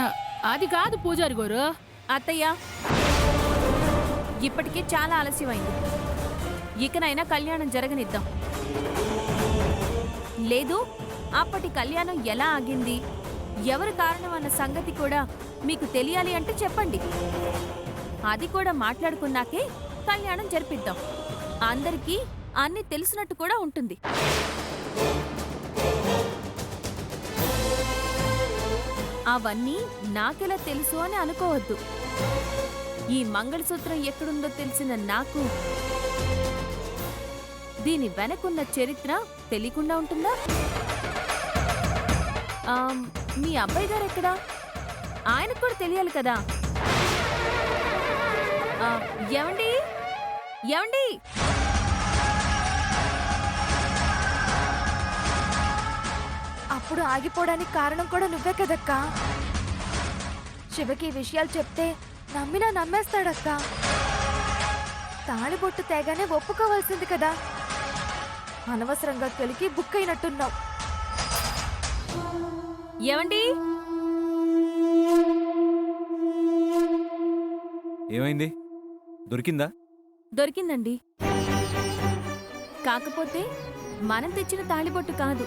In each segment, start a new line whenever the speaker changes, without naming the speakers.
ఆ, అది కాదు పూజారి గారు.
అత్తయ్య, ఇప్పటికే చాలా ఆలస్యమైంది. ఇకనైనా కళ్యాణం జరగనిద్దాం. లేదు, అప్పటి కళ్యాణం ఎలా ఆగింది, ఎవరు కారణం అన్న సంగతి కూడా మీకు తెలియాలి అంటే చెప్పండి. అది కూడా మాట్లాడుకున్నాకే కళ్యాణం జరిపిద్దాం. అందరికీ అన్నీ తెలిసినట్టు కూడా ఉంటుంది. అవన్నీ నాకెలా తెలుసు అని అనుకోవద్దు. ఈ మంగళసూత్రం ఎక్కడుందో తెలిసిన నాకు దీని వెనకున్న చరిత్ర తెలియకుండా ఉంటుందా? మీ అబ్బాయి గారు ఎక్కడా? ఆయనకు కూడా తెలియాలి కదా. ఏమండి, ఏమండి?
అప్పుడు ఆగిపోవడానికి కారణం కూడా నువ్వే కదక్కా. శివకి ఈ విషయాలు చెప్తే నమ్మినా నమ్మేస్తాడక్కా. తాళిబొట్టు తేగానే ఒప్పుకోవాల్సింది కదా. అనవసరంగా కలికి బుక్ అయినట్టున్నావు.
ఏమండి?
ఏమైంది? దొరికిందా?
దొరికిందండి. కాకపోతే మనం తెచ్చిన తాళిబొట్టు కాదు.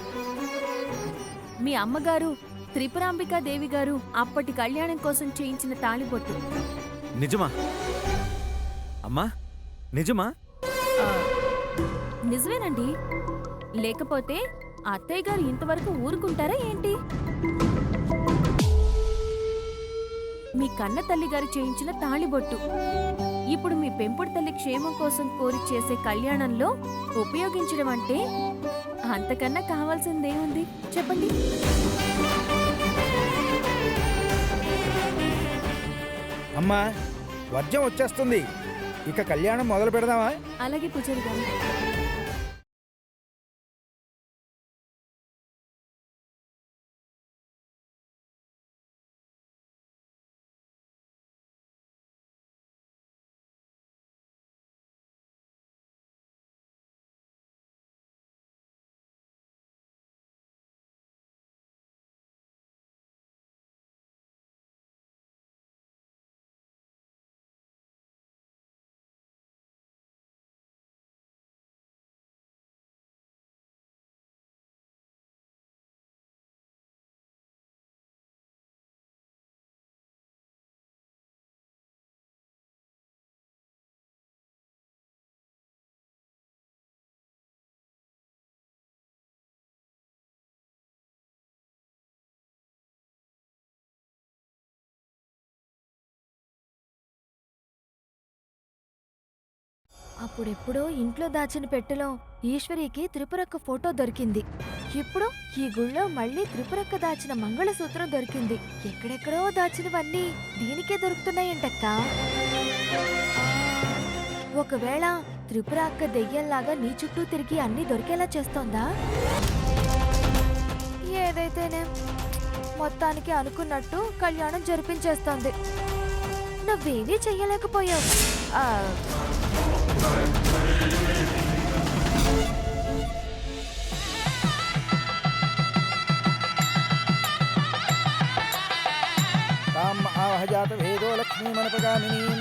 మీ అమ్మగారు త్రిపురాంబికా దేవి గారు అప్పటి కళ్యాణం కోసం చేయించిన తాళిబొట్టు.
నిజమా అమ్మా? నిజమా?
ఆ, నిజమేనండి. లేకపోతే అత్తయ్య గారు ఇంతవరకు ఊరుకుంటారా ఏంటి? మీ కన్న తల్లి గారు చేయించిన తాళిబొట్టు ఇప్పుడు మీ పెంపుడు తల్లి క్షేమం కోసం కోరి చేసే కళ్యాణంలో ఉపయోగించడం అంటే అంతకన్నా కావాల్సిందేముంది చెప్పండి?
అమ్మా, వర్జం వచ్చేస్తుంది. ఇక కళ్యాణం మొదలు పెడదామా?
అలాగే పూజారి గారు.
అప్పుడెప్పుడో ఇంట్లో దాచిన పెట్టెలో ఈశ్వరికి త్రిపురక్క ఫోటో దొరికింది. ఇప్పుడు ఈ గుళ్ళో మళ్ళీ త్రిపురక్క దాచిన మంగళసూత్రం దొరికింది. ఎక్కడెక్కడో దాచినవన్నీ దీనికే దొరుకుతున్నాయంటక్కా. ఒకవేళ త్రిపుర అక్క దెయ్యంలాగా నీ చుట్టూ తిరిగి అన్నీ దొరికేలా చేస్తోందా? ఏదైతేనే మొత్తానికి అనుకున్నట్టు కళ్యాణం జరిపించేస్తోంది. నువ్వేమీ చెయ్యలేకపోయావు.
తాం ఆహజాత వేదో లక్ష్మీమనపగామినీం.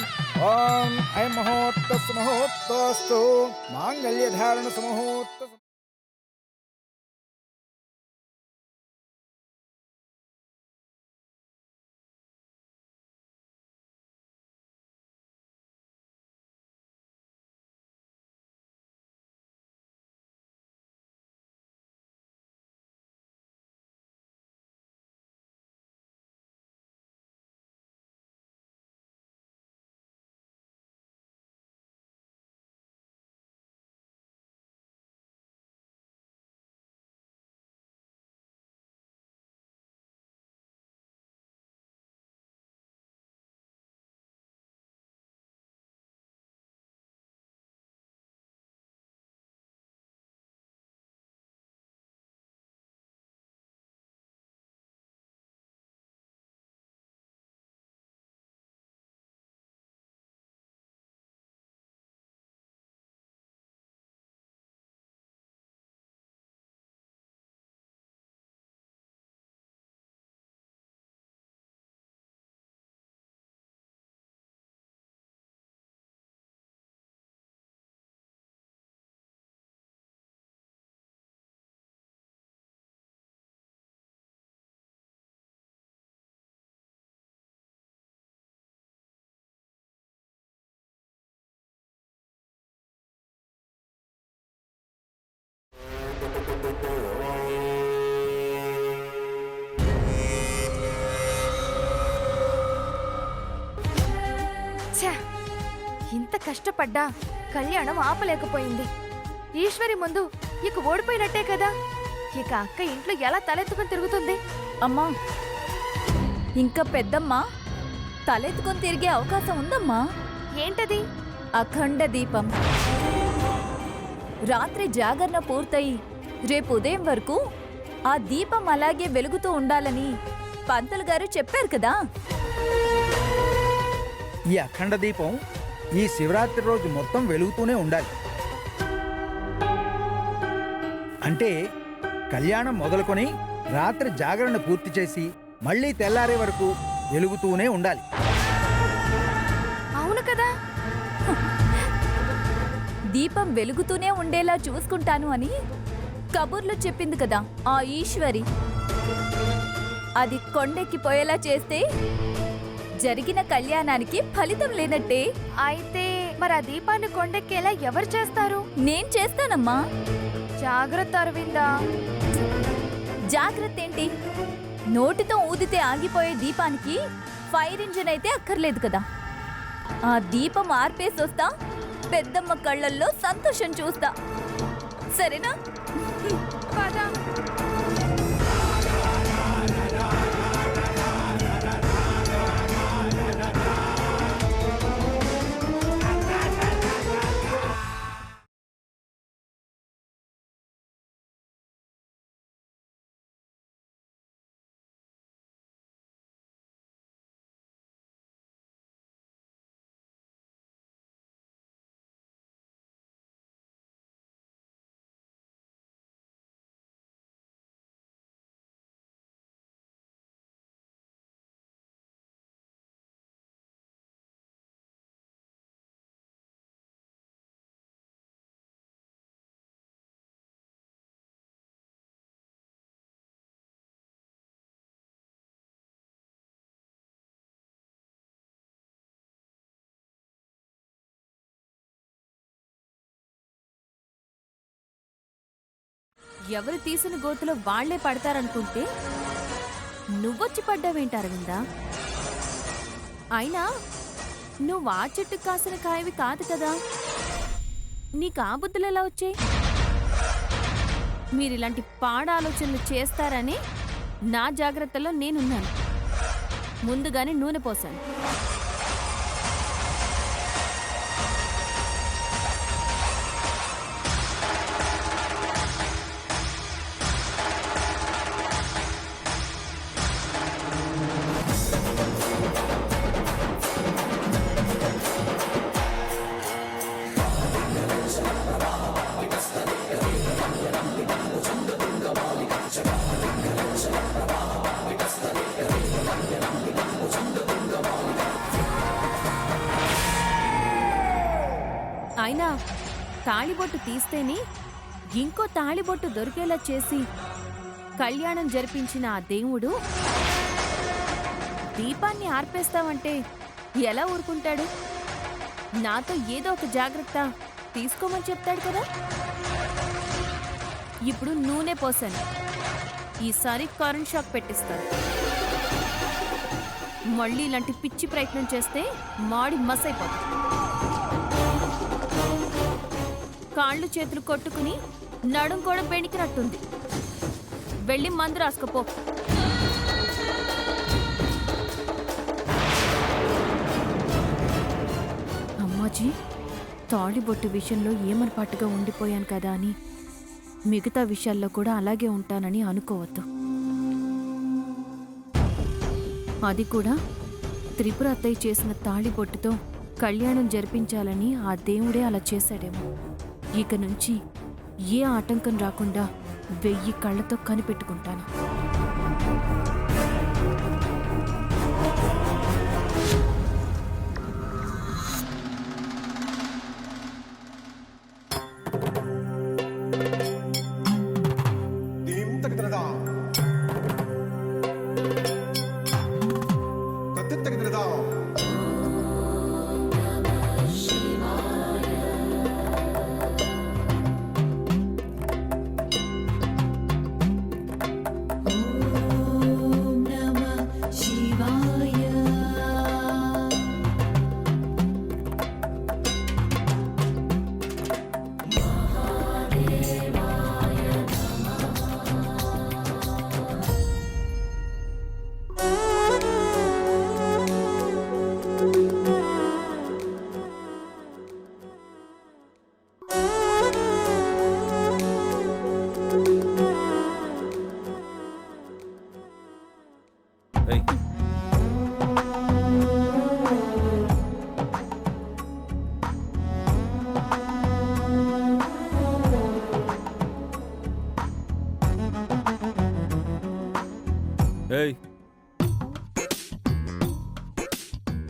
ఓం అయం మహోత్తస్సు మహోత్తోస్తు మాంగళ్యధారణ సుముహూర్త
కష్టపడ్డా కళ్యాణం ఆపలేకపోయింది. ఈశ్వరి ముందు ఇక ఓడిపోయినట్టే కదా. ఇక అక్క ఇంట్లో ఎలా తలెత్తుకుని తిరుగుతుంది?
అమ్మా, ఇంకా పెద్దమ్మ తలెత్తుకొని తిరిగే అవకాశం ఉందమ్మా.
ఏంటది?
అఖండ దీపం. రాత్రి జాగరణ పూర్తయి రేపు ఉదయం వరకు ఆ దీపం అలాగే వెలుగుతూ ఉండాలని పంతులు గారు చెప్పారు కదా.
ఈ అఖండ దీపం ఈ శివరాత్రి రోజు మొత్తం వెలుగుతూనే ఉండాలి. అంటే కళ్యాణం మొదలుకొని రాత్రి జాగరణ పూర్తి చేసి మళ్ళీ తెల్లారే వరకు వెలుగుతూనే ఉండాలి.
అవును కదా.
దీపం వెలుగుతూనే ఉండేలా చూసుకుంటాను అని కబుర్లు చెప్పింది కదా ఆ ఈశ్వరి. అది కొండెక్కిపోయేలా చేస్తే జరిగిన కళ్యాణానికి ఫలితం లేనట్టే.
అయితే మరి ఆ దీపాన్ని కొండెక్కేలా ఎవరు చేస్తారు?
నేను చేస్తానమ్మా.
జాగ్రత్త అరవిందా.
జాగ్రత్త ఏంటి? నోటితో ఊదితే ఆగిపోయే దీపానికి ఫైర్ ఇంజిన్ అయితే అక్కర్లేదు కదా. ఆ దీపం ఆర్పేసొస్తా, పెద్దమ్మ కళ్ళల్లో సంతోషం చూస్తా. సరేనా?
పద.
ఎవరు తీసిన గోతులో వాళ్లే పడతారనుకుంటే నువ్వొచ్చి పడ్డావేంటి అరవిందా? అయినా నువ్వు ఆ చెట్టు కాసిన కాయవి కాదు కదా, నీకు ఆ బుద్ధులు ఎలా వచ్చాయి? మీరిలాంటి పాడ ఆలోచనలు చేస్తారని నా జాగ్రత్తలో నేనున్నాను. ముందుగానే నూనె పోసాను. అయినా తాళిబొట్టు తీస్తేనే ఇంకో తాళిబొట్టు దొరికేలా చేసి కళ్యాణం జరిపించిన ఆ దేవుడు దీపాన్ని ఆర్పేస్తామంటే ఎలా ఊరుకుంటాడు? నాతో ఏదో ఒక జాగ్రత్త తీసుకోమని చెప్తాడు కదా. ఇప్పుడు నూనె పోసాను. ఈసారి కరెంట్ షాక్ పెట్టిస్తాను. మళ్ళీ ఇలాంటి పిచ్చి ప్రయత్నం చేస్తే మాడి మసైపోతుంది. కాళ్ళు చేతులు కొట్టుకుని నడుం కూడా బెణికినట్టుంది. వెళ్ళి మందు రాసుకోపో. అమ్మాజీ, తాళిబొట్టు విషయంలో ఏమరపాటుగా ఉండిపోయాను కదా అని మిగతా విషయాల్లో కూడా అలాగే ఉంటానని అనుకోవద్దు. అది కూడా త్రిపుర అత్తయ్య చేసిన తాళిబొట్టుతో కళ్యాణం జరిపించాలని ఆ దేవుడే అలా చేశాడేమో. ఇక నుంచి ఏ ఆటంకం రాకుండా 1000 కళ్ళతో కనిపెట్టుకుంటాను.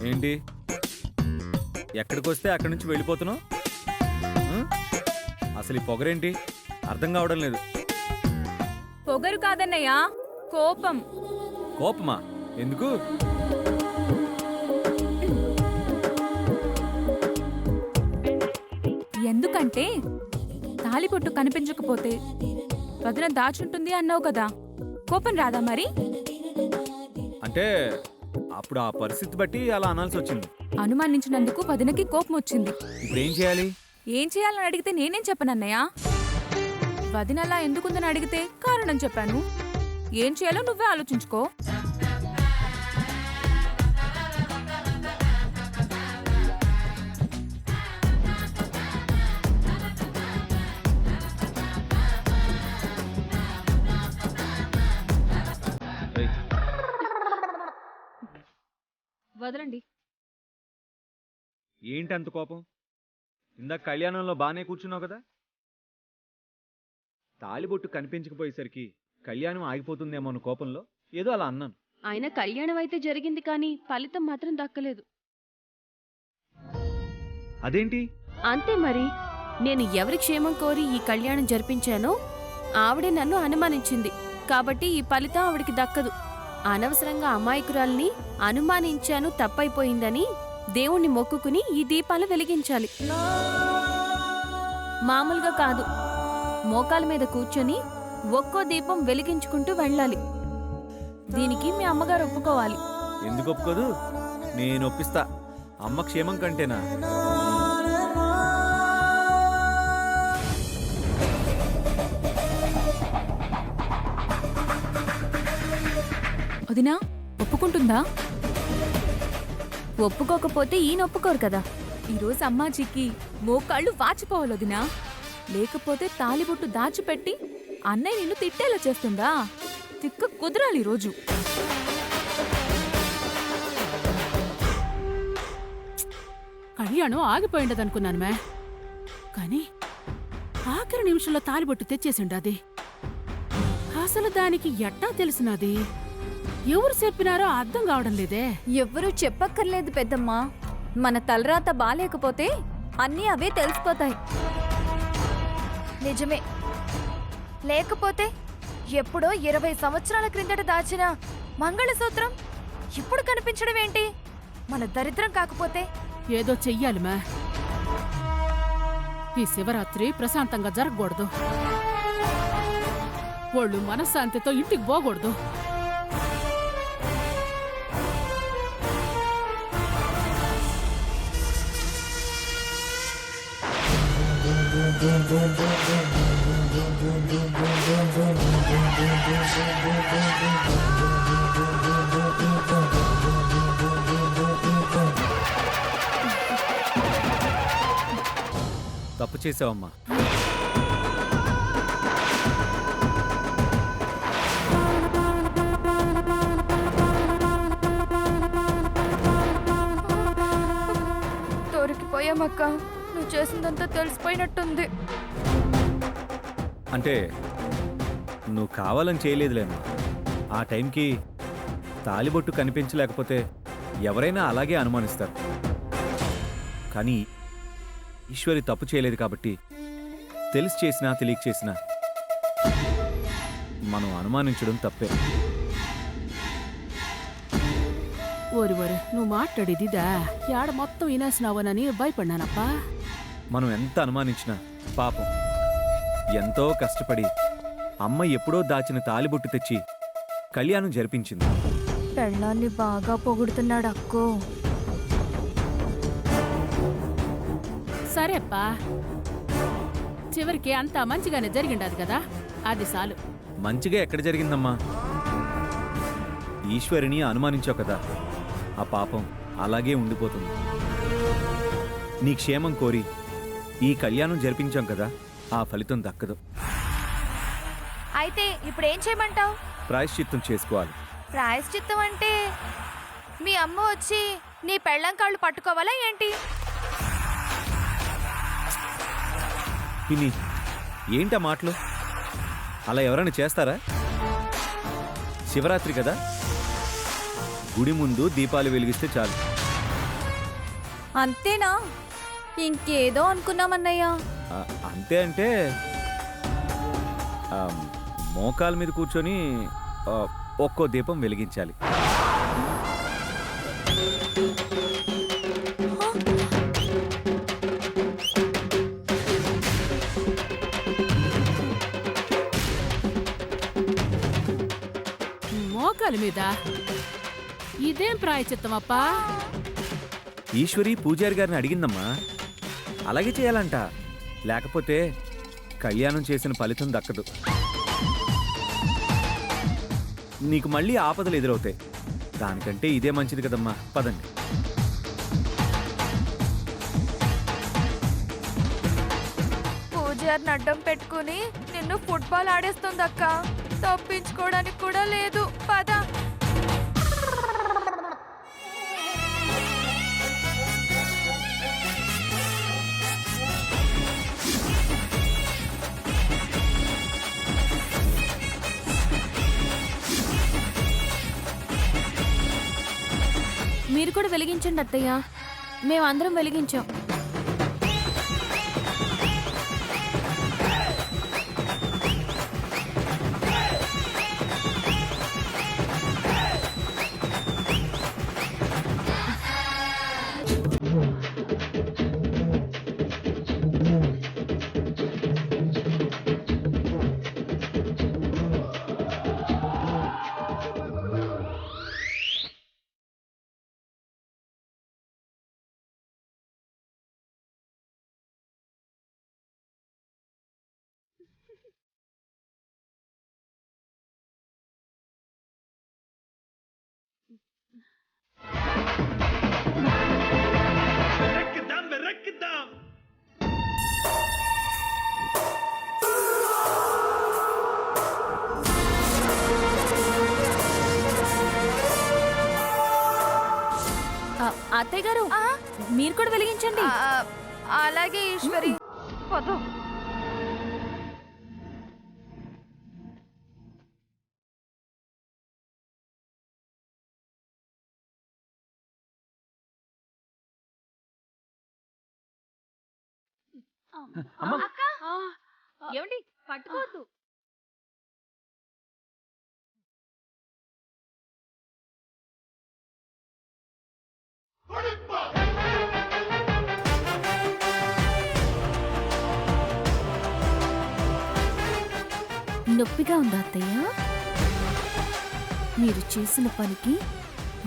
ఏంటి ఎక్కడికి వస్తే అక్కడి నుంచి వెళ్ళిపోతున్నావు? ఉం? అసలు ఈ పొగరేంటి అర్థం కావడం లేదు.
పొగరు కాదన్నయ్య, కోపం.
కోపమా? ఎందుకు?
ఎందుకంటే తాళిబొట్టు కనిపించకపోతే వదిన దాచుంటుంది అన్నావు కదా, కోపం రాదా మరి?
అంటే అప్పుడు ఆ పరిస్థితి బట్టి అలా అనాల్సి వచ్చింది.
అనుమానించినందుకు వదినకి కోపం వచ్చింది.
ఇప్పుడు ఏం చేయాలి?
ఏం చేయాలని అడిగితే నేనేం చెప్పనన్నయ్య. వదిన అలా ఎందుకుందని అడిగితే కారణం చెప్పాను. ఏం చేయాలో నువ్వే ఆలోచించుకో.
ఏయ్,
వదలండి.
ఏంటి అంత కోపం? ఇందాక కళ్యాణంలో బానే కూర్చున్నావు కదా. తాళిబొట్టు కనిపించకపోయేసరికి కళ్యాణం ఆగిపోతుందేమో అన్న కోపంలో ఏదో అలా అన్నాను.
ఆయన కళ్యాణం అయితే జరిగింది కానీ ఫలితం మాత్రం దక్కలేదు.
అదేంటి?
అంతే మరి. నేను ఎవరి క్షేమం కోరి ఈ కళ్యాణం జరిపించానో ఆవిడే నన్ను అనుమానించింది కాబట్టి ఈ ఫలితం ఆవిడికి దక్కదు. అనవసరంగా అమాయకురాల్ని అనుమానించాను, తప్పైపోయిందని దేవుణ్ణి మొక్కుకుని ఈ దీపాలు వెలిగించాలి. మామూలుగా కాదు, మోకాల మీద కూర్చొని ఒక్కో దీపం వెలిగించుకుంటూ వెళ్ళాలి. దీనికి మీ అమ్మగారు ఒప్పుకోవాలి.
ఎందుకు ఒప్పుకోదు? నేను ఒప్పిస్తా. అమ్మ క్షేమం కంటేనా?
వదినా ఒప్పుకుంటుందా?
ఒప్పుకోకపోతే ఈయన ఒప్పుకోరు కదా.
ఈరోజు అమ్మాజీకి మోకాళ్ళు వాచిపోవాలి వదినా. లేకపోతే తాలిబొట్టు దాచిపెట్టి అన్నయ్య నిన్ను తిట్టేలా చేస్తుందా? తిక్క కుదరాలి ఈరోజు.
కళ్యాణం ఆగిపోయిండదనుకున్నాను మే, కానీ ఆఖరి నిమిషంలో తాలిబొట్టు తెచ్చేసిండది. అసలు దానికి ఎట్టా తెలిసినది? ఎవరు చెప్పినారో అర్థం కావడం లేదే.
ఎవ్వరూ చెప్పక్కర్లేదు పెద్దమ్మా. మన తలరాత బాలేకపోతే అన్నీ అవే తెలిసిపోతాయి.
నిజమే. లేకపోతే ఎప్పుడో 20 సంవత్సరాల క్రిందట దాచిన మంగళసూత్రం ఇప్పుడు కనిపించడం ఏంటి? మన దరిద్రం కాకపోతే?
ఏదో చెయ్యాలి మే. ఈ శివరాత్రి ప్రశాంతంగా జరగకూడదు. వాళ్ళు మనశ్శాంతితో ఇంటికి పోకూడదు.
తప్పు చేసావమ్మా.
దొరికిపోయామక్క. నువ్వు చేసిందంతా తెలిసిపోయినట్టుంది.
అంటే నువ్వు కావాలని చేయలేదులేమ్మా. ఆ టైంకి తాలిబొట్టు కనిపించలేకపోతే ఎవరైనా అలాగే అనుమానిస్తారు. కానీ ఈశ్వరి తప్పు చేయలేదు కాబట్టి తెలిసి చేసినా తెలియక చేసినా మనం అనుమానించడం తప్పే.
ఓరి నువ్వు మాట్లాడేదిదా యాడ మొత్తం వినేసినావనని భయపడ్డానప్పా.
మనం ఎంత అనుమానించినా పాపం ఎంతో కష్టపడి అమ్మ ఎప్పుడో దాచిన తాలిబొట్టు తెచ్చి కళ్యాణం జరిపించింది.
పెళ్ళాన్ని బాగా పొగుడుతున్నాడు అక్కో.
సరేప్పా, చివరికి అంతా మంచిగానే జరిగిండదు కదా, అది చాలు.
మంచిగా ఎక్కడ జరిగిందమ్మా? ఈశ్వరిని అనుమానించావు కదా, ఆ పాపం అలాగే ఉండిపోతుంది. నీ క్షేమం కోరి ఈ కళ్యాణం జరిపించాం కదా, ఆ ఫలితం దక్కదు.
అయితే ఇప్పుడు ఏం చేయమంటావు?
ప్రాయశ్చిత్తం చేసుకోవాలి.
ప్రాయశ్చిత్తం అంటే మీ అమ్మ వచ్చి నీ పెళ్ళం కాళ్ళు పట్టుకోవాలా ఏంటి?
పిన్ని, ఏంటా మాటలు? అలా ఎవరైనా చేస్తారా? శివరాత్రి కదా, గుడి ముందు దీపాలు వెలిగిస్తే చాలు,
అంతేనా? ఇంకేదో అనుకున్నామన్నయ్య.
అంతే అంటే ఆ, మోకాల మీద కూర్చొని ఒక్కో దీపం వెలిగించాలి.
మోకాల మీద ఇదేం ప్రాయచిత్తం అప్పా?
ఈశ్వరి పూజారి గారిని అడిగిందమ్మా, అలాగే చేయాలంట. లేకపోతే కళ్యాణం చేసిన ఫలితం దక్కదు. నీకు మళ్ళీ ఆపదలు ఎదురవుతాయి. దానికంటే ఇదే మంచిది కదమ్మా, పదండి.
పూజారిని అడ్డం పెట్టుకుని నిన్ను ఫుట్బాల్ ఆడేస్తుందక్క. తప్పించుకోవడానికి కూడా లేదు. పద.
మీరు కూడా వెలిగించండి అత్తయ్య. మేమందరం వెలిగించాం. అత్తయ్య గారు, మీరు కూడా వెలిగించండి.
అలాగే ఈశ్వరి. పద.
ఏమండి, పట్టుకోవద్దు. నొప్పిగా ఉందా అత్తయ్య? మీరు చేసిన పనికి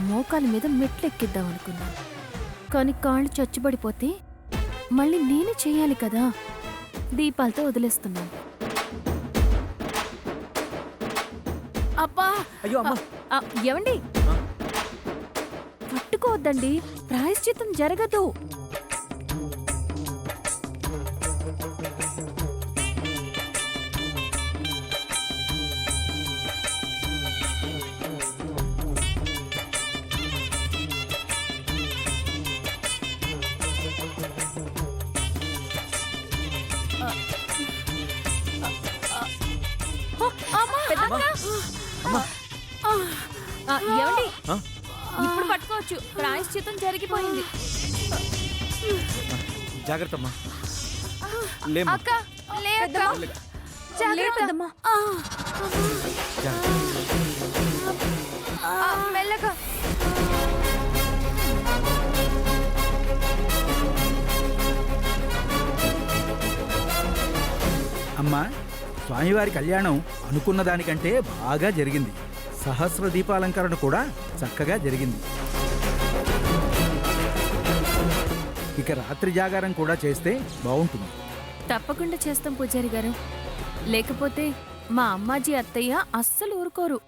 మోకాల మీద మెట్లెక్కిద్దాం అనుకున్నాను. కానీ కాళ్ళు చచ్చుబడిపోతే మళ్ళీ నేనే చేయాలి కదా. దీపాలతో వదిలేస్తున్నాను.
అబ్బా!
అయ్యో అమ్మా,
ఏమండి, పట్టుకోవద్దండి. ప్రాయశ్చిత్తం జరగదు. ఏమండి, ఇప్పుడు పట్టుకోవచ్చు. ప్రాయశ్చిత్తం జరిగిపోయింది.
జాగ్రత్త అమ్మా. లేమ్మా.
అక్క లే అక్క. జాగ్రత్త. మెల్లగా.
అమ్మా, స్వామివారి కళ్యాణం అనుకున్న దానికంటే బాగా జరిగింది. సహస్ర దీపాలంకరణ కూడా చక్కగా జరిగింది. ఇక రాత్రి జాగారం కూడా చేస్తే బాగుంటుంది.
తప్పకుండా చేస్తాం పూజారి గారు. లేకపోతే మా అమ్మాజీ అత్తయ్య అస్సలు ఊరుకోరు.